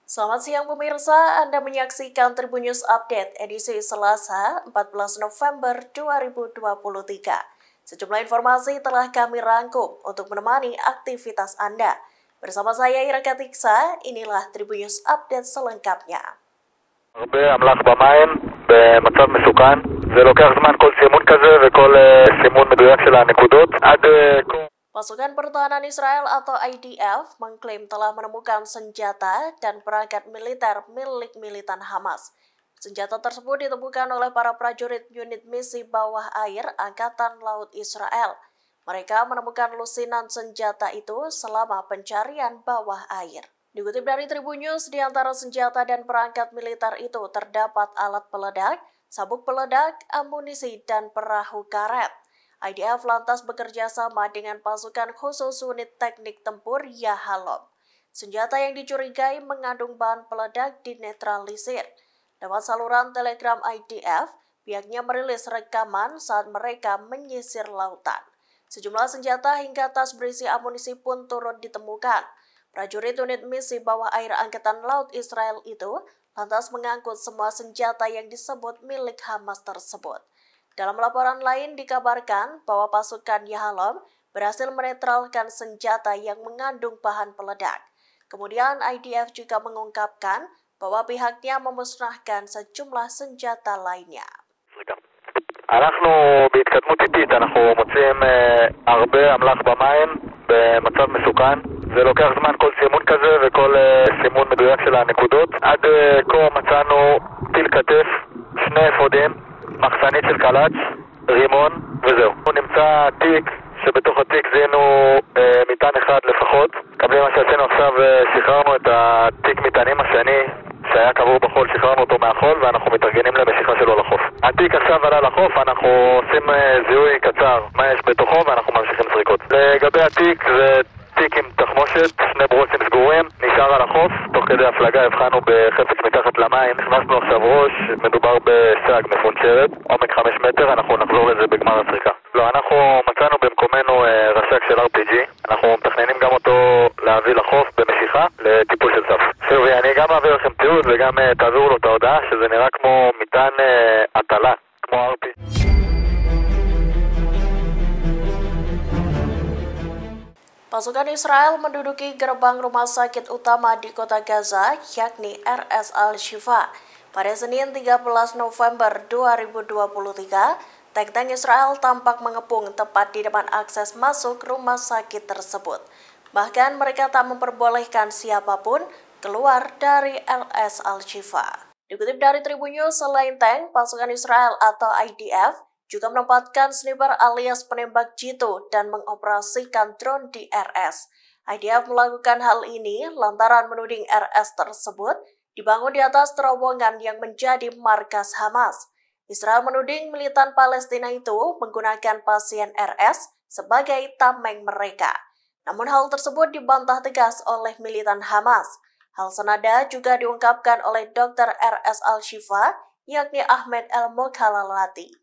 Selamat siang pemirsa, Anda menyaksikan Tribun News Update edisi Selasa 14 November 2023. Sejumlah informasi telah kami rangkum untuk menemani aktivitas Anda. Bersama saya Ira Katiksa, inilah Tribun News Update selengkapnya. הרבה אמל"ח במים במצב מסוכן. זה לוקח זמן כל סימון כזה וכל סימון מדויק של הנקודות עד Pasukan Pertahanan Israel atau IDF mengklaim telah menemukan senjata dan perangkat militer milik militan Hamas. Senjata tersebut ditemukan oleh para prajurit unit misi bawah air Angkatan Laut Israel. Mereka menemukan lusinan senjata itu selama pencarian bawah air. Dikutip dari Tribun News, di antara senjata dan perangkat militer itu terdapat alat peledak, sabuk peledak, amunisi, dan perahu karet. IDF lantas bekerja sama dengan pasukan khusus unit teknik tempur Yahalom. Senjata yang dicurigai mengandung bahan peledak dinetralisir. Lewat saluran telegram IDF, pihaknya merilis rekaman saat mereka menyisir lautan. Sejumlah senjata hingga tas berisi amunisi pun turut ditemukan. Prajurit unit misi bawah air Angkatan Laut Israel itu lantas mengangkut semua senjata yang disebut milik Hamas tersebut. Dalam laporan lain dikabarkan bahwa pasukan Yahalom berhasil menetralkan senjata yang mengandung bahan peledak. Kemudian IDF juga mengungkapkan bahwa pihaknya memusnahkan sejumlah senjata lainnya. אנחנו בהתקדמות איטית, אנחנו מוצאים הרבה אמל"ח במים במצב מסוכן. זה לוקח זמן כל סימון כזה וכל סימון מדויק של הנקודות. עד כה מצאנו טיל כתף, שני אפודים, מחסנית של קלץ, רימון וזהו. נמצא תיק שבתוך התיק זיהינו מטען אחד לפחות. קבלים מה שעשינו עכשיו, שחררנו את התיק מטענים השני שהיה קבור בחול, שחררנו אותו מהחול ואנחנו מתארגנים למשיכה שלו לחוף. התיק עכשיו עלה לחוף, אנחנו עושים זיהוי קצר מה יש בתוכו ואנחנו ממשיכים זריקות. לגבי התיק זה תיק עם תחמושת, שני ברוסים סגורים, נשאר על החוף, תוך כדי הפלגה הבחנו בחפץ מתחת למים, נכנסנו עכשיו ראש, מדובר בסג מפונצ'רת, עומק 5 מטר, אנחנו נחזור לזה בגמר הסריקה. לא, אנחנו מצאנו במקומנו רש"ק של RPG, אנחנו מתכננים גם אותו להביא לחוף במשיכה לטיפול של סף. שווי, אני גם אעביר לכם תיעוד וגם תעבירו לו את ההודעה שזה נראה כמו מטען הטלה, כמו RPG. Pasukan Israel menduduki gerbang rumah sakit utama di kota Gaza, yakni RS Al-Shifa. Pada Senin 13 November 2023, tank Israel tampak mengepung tepat di depan akses masuk rumah sakit tersebut. Bahkan mereka tak memperbolehkan siapapun keluar dari RS Al-Shifa. Dikutip dari Tribun News, selain tank, pasukan Israel atau IDF juga menempatkan sniper alias penembak jitu dan mengoperasikan drone di RS. IDF melakukan hal ini lantaran menuding RS tersebut dibangun di atas terowongan yang menjadi markas Hamas. Israel menuding militan Palestina itu menggunakan pasien RS sebagai tameng mereka. Namun hal tersebut dibantah tegas oleh militan Hamas. Hal senada juga diungkapkan oleh Dr. RS Al-Shifa, yakni Ahmed El-Mokhalalati.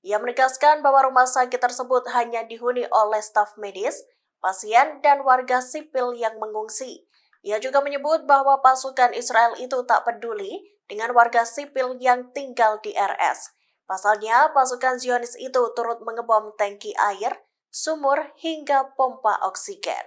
Ia menegaskan bahwa rumah sakit tersebut hanya dihuni oleh staf medis, pasien, dan warga sipil yang mengungsi. Ia juga menyebut bahwa pasukan Israel itu tak peduli dengan warga sipil yang tinggal di RS. Pasalnya, pasukan Zionis itu turut mengebom tangki air, sumur, hingga pompa oksigen.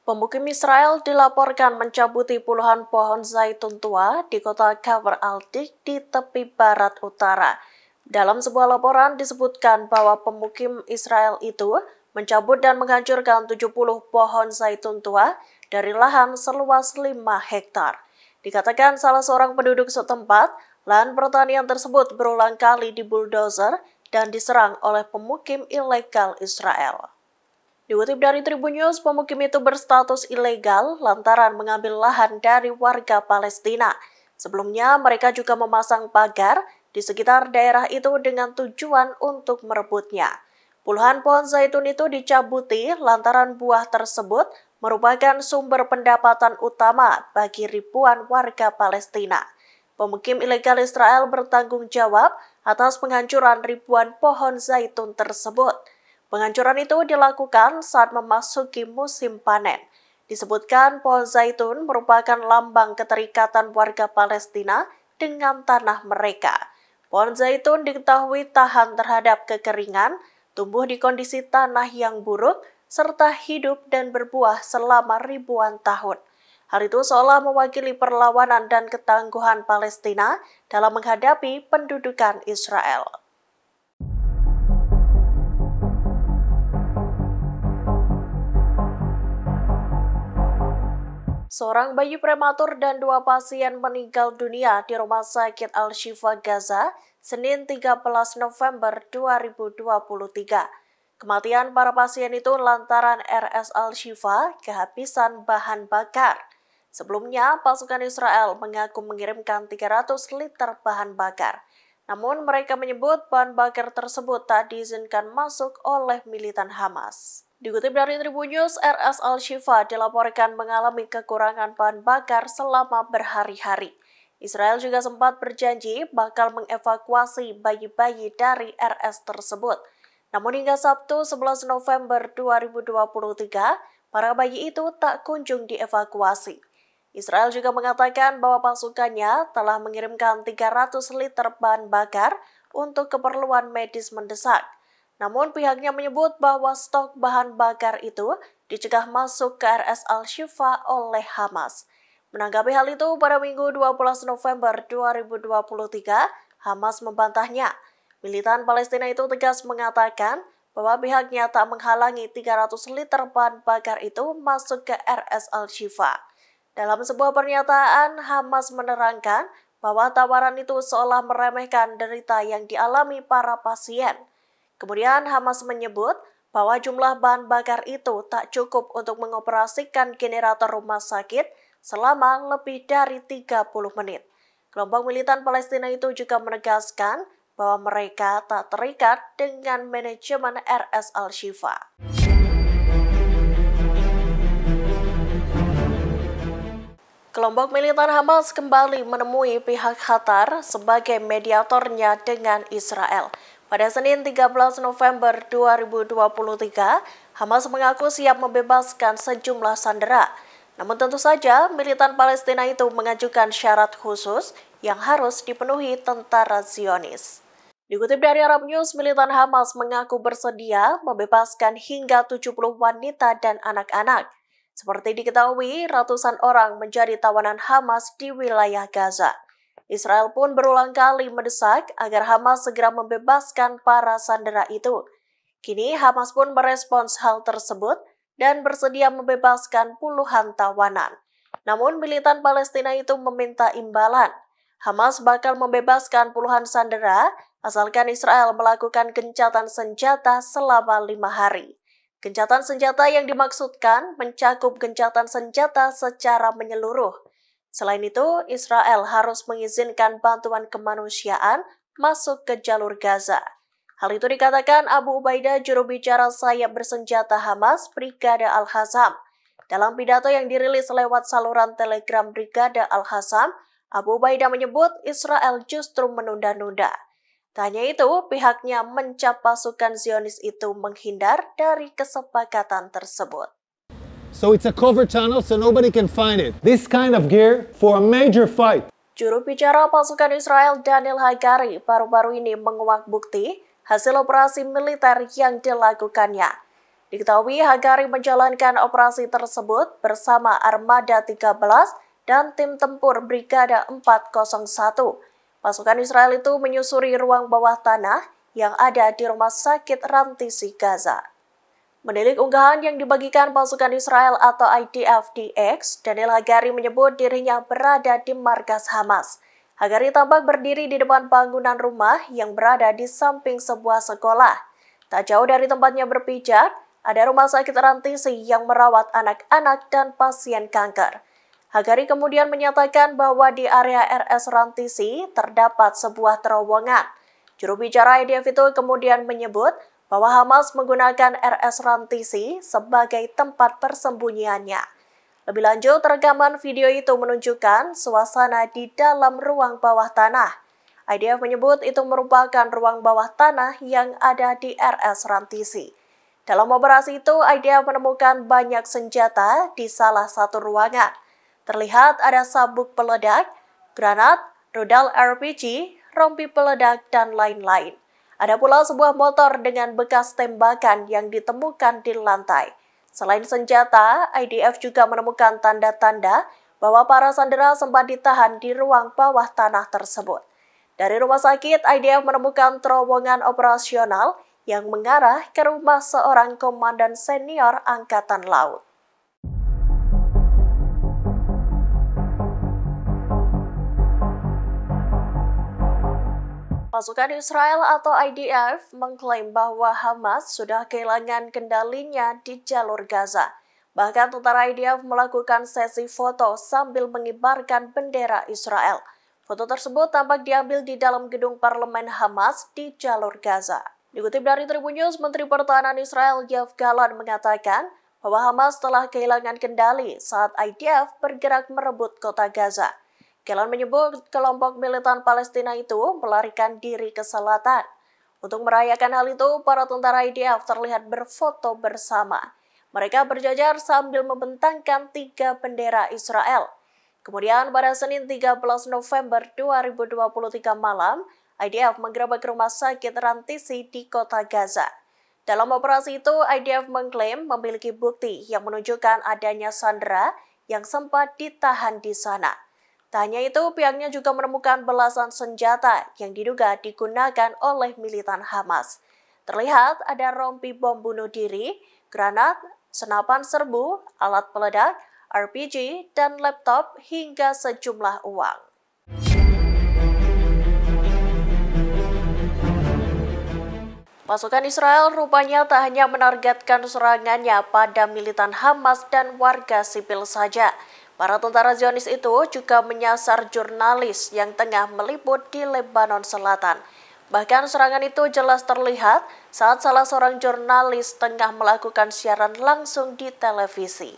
Pemukim Israel dilaporkan mencabuti puluhan pohon zaitun tua di kota Kafr al-Dik di tepi barat utara. Dalam sebuah laporan disebutkan bahwa pemukim Israel itu mencabut dan menghancurkan 70 pohon zaitun tua dari lahan seluas 5 hektar. Dikatakan salah seorang penduduk setempat, lahan pertanian tersebut berulang kali dibuldozer dan diserang oleh pemukim ilegal Israel. Dikutip dari Tribun News, pemukim itu berstatus ilegal lantaran mengambil lahan dari warga Palestina. Sebelumnya, mereka juga memasang pagar di sekitar daerah itu dengan tujuan untuk merebutnya. Puluhan pohon zaitun itu dicabuti lantaran buah tersebut merupakan sumber pendapatan utama bagi ribuan warga Palestina. Pemukim ilegal Israel bertanggung jawab atas penghancuran ribuan pohon zaitun tersebut. Penghancuran itu dilakukan saat memasuki musim panen. Disebutkan pohon zaitun merupakan lambang keterikatan warga Palestina dengan tanah mereka. Pohon zaitun diketahui tahan terhadap kekeringan, tumbuh di kondisi tanah yang buruk, serta hidup dan berbuah selama ribuan tahun. Hal itu seolah mewakili perlawanan dan ketangguhan Palestina dalam menghadapi pendudukan Israel. Seorang bayi prematur dan 2 pasien meninggal dunia di Rumah Sakit Al-Shifa Gaza, Senin 13 November 2023. Kematian para pasien itu lantaran RS Al-Shifa kehabisan bahan bakar. Sebelumnya, pasukan Israel mengaku mengirimkan 300 liter bahan bakar. Namun mereka menyebut bahan bakar tersebut tak diizinkan masuk oleh militan Hamas. Dikutip dari Tribun News, RS Al-Shifa dilaporkan mengalami kekurangan bahan bakar selama berhari-hari. Israel juga sempat berjanji bakal mengevakuasi bayi-bayi dari RS tersebut. Namun hingga Sabtu 11 November 2023, para bayi itu tak kunjung dievakuasi. Israel juga mengatakan bahwa pasukannya telah mengirimkan 300 liter bahan bakar untuk keperluan medis mendesak. Namun pihaknya menyebut bahwa stok bahan bakar itu dicegah masuk ke RS Al-Shifa oleh Hamas. Menanggapi hal itu, pada Minggu 12 November 2023, Hamas membantahnya. Militan Palestina itu tegas mengatakan bahwa pihaknya tak menghalangi 300 liter bahan bakar itu masuk ke RS Al-Shifa. Dalam sebuah pernyataan, Hamas menerangkan bahwa tawaran itu seolah meremehkan derita yang dialami para pasien. Kemudian Hamas menyebut bahwa jumlah bahan bakar itu tak cukup untuk mengoperasikan generator rumah sakit selama lebih dari 30 menit. Kelompok militan Palestina itu juga menegaskan bahwa mereka tak terikat dengan manajemen RS Al-Shifa. Kelompok militan Hamas kembali menemui pihak Qatar sebagai mediatornya dengan Israel. Pada Senin 13 November 2023, Hamas mengaku siap membebaskan sejumlah sandera. Namun tentu saja, militan Palestina itu mengajukan syarat khusus yang harus dipenuhi tentara Zionis. Dikutip dari Arab News, militan Hamas mengaku bersedia membebaskan hingga 70 wanita dan anak-anak. Seperti diketahui, ratusan orang menjadi tawanan Hamas di wilayah Gaza. Israel pun berulang kali mendesak agar Hamas segera membebaskan para sandera itu. Kini Hamas pun merespons hal tersebut dan bersedia membebaskan puluhan tawanan. Namun militan Palestina itu meminta imbalan. Hamas bakal membebaskan puluhan sandera asalkan Israel melakukan gencatan senjata selama 5 hari. Gencatan senjata yang dimaksudkan mencakup gencatan senjata secara menyeluruh. Selain itu, Israel harus mengizinkan bantuan kemanusiaan masuk ke jalur Gaza. Hal itu dikatakan Abu Ubaidah, juru bicara sayap bersenjata Hamas, Brigade Al-Qassam. Dalam pidato yang dirilis lewat saluran Telegram Brigade Al-Qassam, Abu Ubaidah menyebut Israel justru menunda-nunda. Tak hanya itu, pihaknya mencap pasukan Zionis itu menghindar dari kesepakatan tersebut. So it's a cover tunnel so nobody can find it. This kind of gear for a major fight. Juru bicara pasukan Israel Daniel Hagari baru-baru ini menguak bukti hasil operasi militer yang dilakukannya. Diketahui Hagari menjalankan operasi tersebut bersama Armada 13 dan tim tempur Brigade 401. Pasukan Israel itu menyusuri ruang bawah tanah yang ada di Rumah Sakit Rantisi Gaza. Menilik unggahan yang dibagikan pasukan Israel atau IDF di X, Daniel Hagari menyebut dirinya berada di markas Hamas. Hagari tampak berdiri di depan bangunan rumah yang berada di samping sebuah sekolah. Tak jauh dari tempatnya berpijak, ada rumah sakit Rantisi yang merawat anak-anak dan pasien kanker. Hagari kemudian menyatakan bahwa di area RS Rantisi terdapat sebuah terowongan. Juru bicara IDF itu kemudian menyebut bahwa Hamas menggunakan RS Rantisi sebagai tempat persembunyiannya. Lebih lanjut, rekaman video itu menunjukkan suasana di dalam ruang bawah tanah. IDF menyebut itu merupakan ruang bawah tanah yang ada di RS Rantisi. Dalam operasi itu, IDF menemukan banyak senjata di salah satu ruangan. Terlihat ada sabuk peledak, granat, rudal RPG, rompi peledak, dan lain-lain. Ada pula sebuah motor dengan bekas tembakan yang ditemukan di lantai. Selain senjata, IDF juga menemukan tanda-tanda bahwa para sandera sempat ditahan di ruang bawah tanah tersebut. Dari rumah sakit, IDF menemukan terowongan operasional yang mengarah ke rumah seorang komandan senior Angkatan Laut. Pasukan Israel atau IDF mengklaim bahwa Hamas sudah kehilangan kendalinya di jalur Gaza. Bahkan tentara IDF melakukan sesi foto sambil mengibarkan bendera Israel. Foto tersebut tampak diambil di dalam gedung parlemen Hamas di jalur Gaza. Dikutip dari Tribun News, Menteri Pertahanan Israel Yoav Gallant mengatakan bahwa Hamas telah kehilangan kendali saat IDF bergerak merebut kota Gaza. Gallant menyebut kelompok militan Palestina itu melarikan diri ke selatan. Untuk merayakan hal itu, para tentara IDF terlihat berfoto bersama. Mereka berjajar sambil membentangkan 3 bendera Israel. Kemudian pada Senin 13 November 2023 malam, IDF menggerebek rumah sakit Rantisi di kota Gaza. Dalam operasi itu, IDF mengklaim memiliki bukti yang menunjukkan adanya sandera yang sempat ditahan di sana. Tak hanya itu, pihaknya juga menemukan belasan senjata yang diduga digunakan oleh militan Hamas. Terlihat ada rompi bom bunuh diri, granat, senapan serbu, alat peledak, RPG, dan laptop hingga sejumlah uang. Pasukan Israel rupanya tak hanya menargetkan serangannya pada militan Hamas dan warga sipil saja. Para tentara Zionis itu juga menyasar jurnalis yang tengah meliput di Lebanon Selatan. Bahkan serangan itu jelas terlihat saat salah seorang jurnalis tengah melakukan siaran langsung di televisi.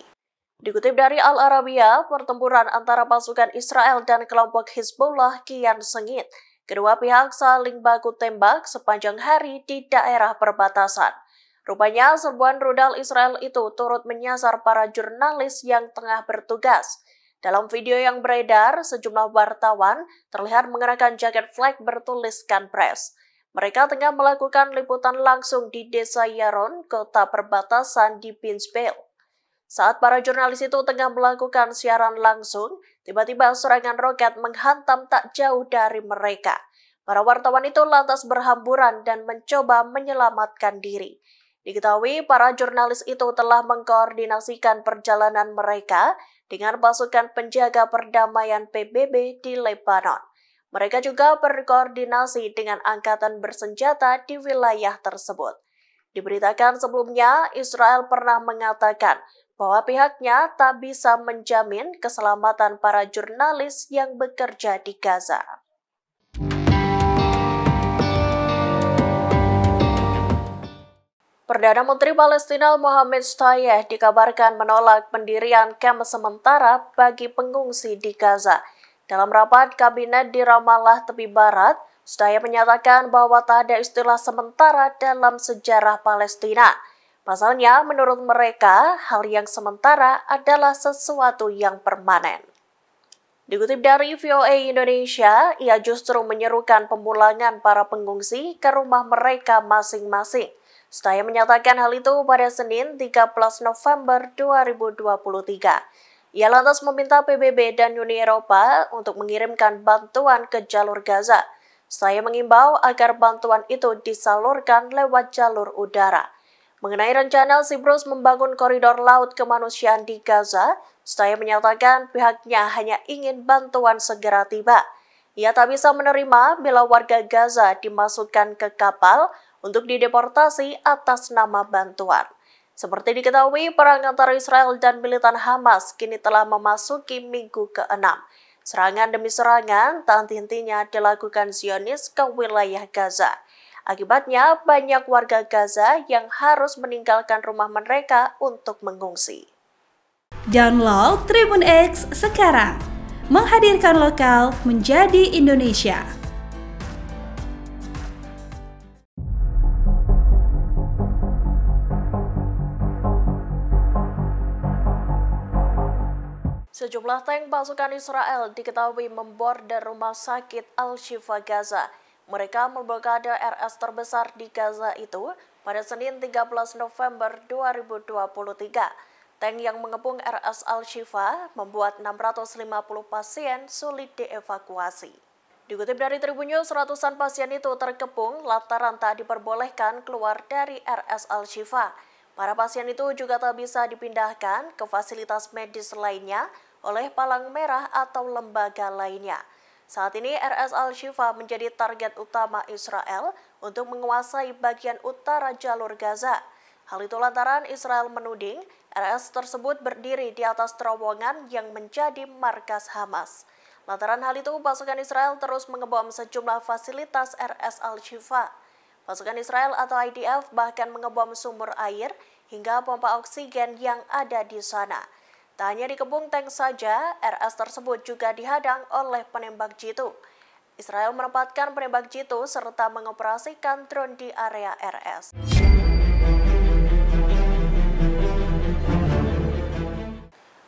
Dikutip dari Al Arabiya, pertempuran antara pasukan Israel dan kelompok Hizbullah kian sengit. Kedua pihak saling baku tembak sepanjang hari di daerah perbatasan. Rupanya serbuan rudal Israel itu turut menyasar para jurnalis yang tengah bertugas. Dalam video yang beredar, sejumlah wartawan terlihat mengenakan jaket flak bertuliskan press. Mereka tengah melakukan liputan langsung di desa Yaron, kota perbatasan di Binsbel. Saat para jurnalis itu tengah melakukan siaran langsung, tiba-tiba serangan roket menghantam tak jauh dari mereka. Para wartawan itu lantas berhamburan dan mencoba menyelamatkan diri. Diketahui para jurnalis itu telah mengkoordinasikan perjalanan mereka dengan pasukan penjaga perdamaian PBB di Lebanon. Mereka juga berkoordinasi dengan angkatan bersenjata di wilayah tersebut. Diberitakan sebelumnya, Israel pernah mengatakan bahwa pihaknya tak bisa menjamin keselamatan para jurnalis yang bekerja di Gaza. Perdana Menteri Palestina Mohammed Shtayyeh dikabarkan menolak pendirian kamp sementara bagi pengungsi di Gaza. Dalam rapat kabinet di Ramallah, tepi barat, Shtayyeh menyatakan bahwa tak ada istilah sementara dalam sejarah Palestina. Pasalnya, menurut mereka, hal yang sementara adalah sesuatu yang permanen. Dikutip dari VOA Indonesia, ia justru menyerukan pemulangan para pengungsi ke rumah mereka masing-masing. Shtayyeh menyatakan hal itu pada Senin 13 November 2023. Ia lantas meminta PBB dan Uni Eropa untuk mengirimkan bantuan ke jalur Gaza. Shtayyeh mengimbau agar bantuan itu disalurkan lewat jalur udara. Mengenai rencana Siprus membangun koridor laut kemanusiaan di Gaza, Shtayyeh menyatakan pihaknya hanya ingin bantuan segera tiba. Ia tak bisa menerima bila warga Gaza dimasukkan ke kapal untuk dideportasi atas nama bantuan. Seperti diketahui, perang antara Israel dan militan Hamas kini telah memasuki minggu ke-6. Serangan demi serangan tak henti-hentinya dilakukan Zionis ke wilayah Gaza. Akibatnya, banyak warga Gaza yang harus meninggalkan rumah mereka untuk mengungsi. Download Tribun X sekarang, menghadirkan lokal menjadi Indonesia. Sejumlah tank pasukan Israel diketahui memborder rumah sakit Al-Shifa Gaza. Mereka memblokade RS terbesar di Gaza itu pada Senin 13 November 2023. Tank yang mengepung RS Al-Shifa membuat 650 pasien sulit dievakuasi. Dikutip dari Tribun News, ratusan pasien itu terkepung lantaran tak diperbolehkan keluar dari RS Al-Shifa. Para pasien itu juga tak bisa dipindahkan ke fasilitas medis lainnya oleh Palang Merah atau lembaga lainnya. Saat ini RS Al-Shifa menjadi target utama Israel untuk menguasai bagian utara jalur Gaza. Hal itu lantaran Israel menuding RS tersebut berdiri di atas terowongan yang menjadi markas Hamas. Lantaran hal itu, pasukan Israel terus mengebom sejumlah fasilitas RS Al-Shifa. Pasukan Israel atau IDF bahkan mengebom sumber air hingga pompa oksigen yang ada di sana. Tak hanya dikepung tank saja, RS tersebut juga dihadang oleh penembak jitu. Israel menempatkan penembak jitu serta mengoperasikan drone di area RS.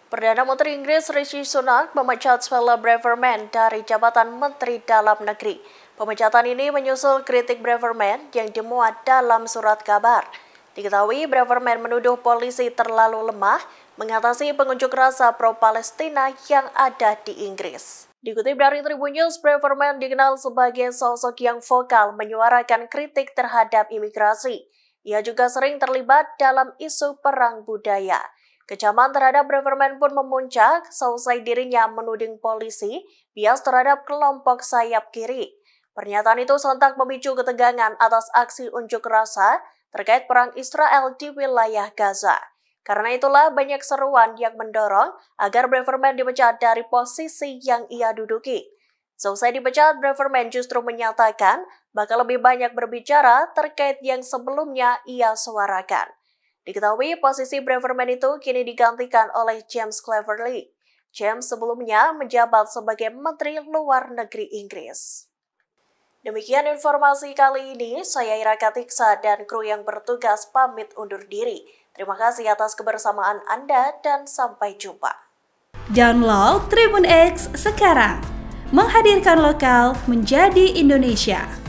Perdana Menteri Inggris Rishi Sunak memecat Suella Braverman dari jabatan Menteri Dalam Negeri. Pemecatan ini menyusul kritik Braverman yang dimuat dalam surat kabar. Diketahui Braverman menuduh polisi terlalu lemah mengatasi pengunjuk rasa pro-Palestina yang ada di Inggris. Dikutip dari Tribun News, Braverman dikenal sebagai sosok yang vokal menyuarakan kritik terhadap imigrasi. Ia juga sering terlibat dalam isu perang budaya. Kecaman terhadap Braverman pun memuncak seusai dirinya menuding polisi bias terhadap kelompok sayap kiri. Pernyataan itu sontak memicu ketegangan atas aksi unjuk rasa terkait perang Israel di wilayah Gaza. Karena itulah banyak seruan yang mendorong agar Braverman dipecat dari posisi yang ia duduki. Seusai dipecat, Braverman justru menyatakan bakal lebih banyak berbicara terkait yang sebelumnya ia suarakan. Diketahui posisi Braverman itu kini digantikan oleh James Cleverly. James sebelumnya menjabat sebagai Menteri Luar Negeri Inggris. Demikian informasi kali ini, saya Ira Katiksa dan kru yang bertugas pamit undur diri. Terima kasih atas kebersamaan Anda dan sampai jumpa. Download Tribun X sekarang, menghadirkan lokal menjadi Indonesia.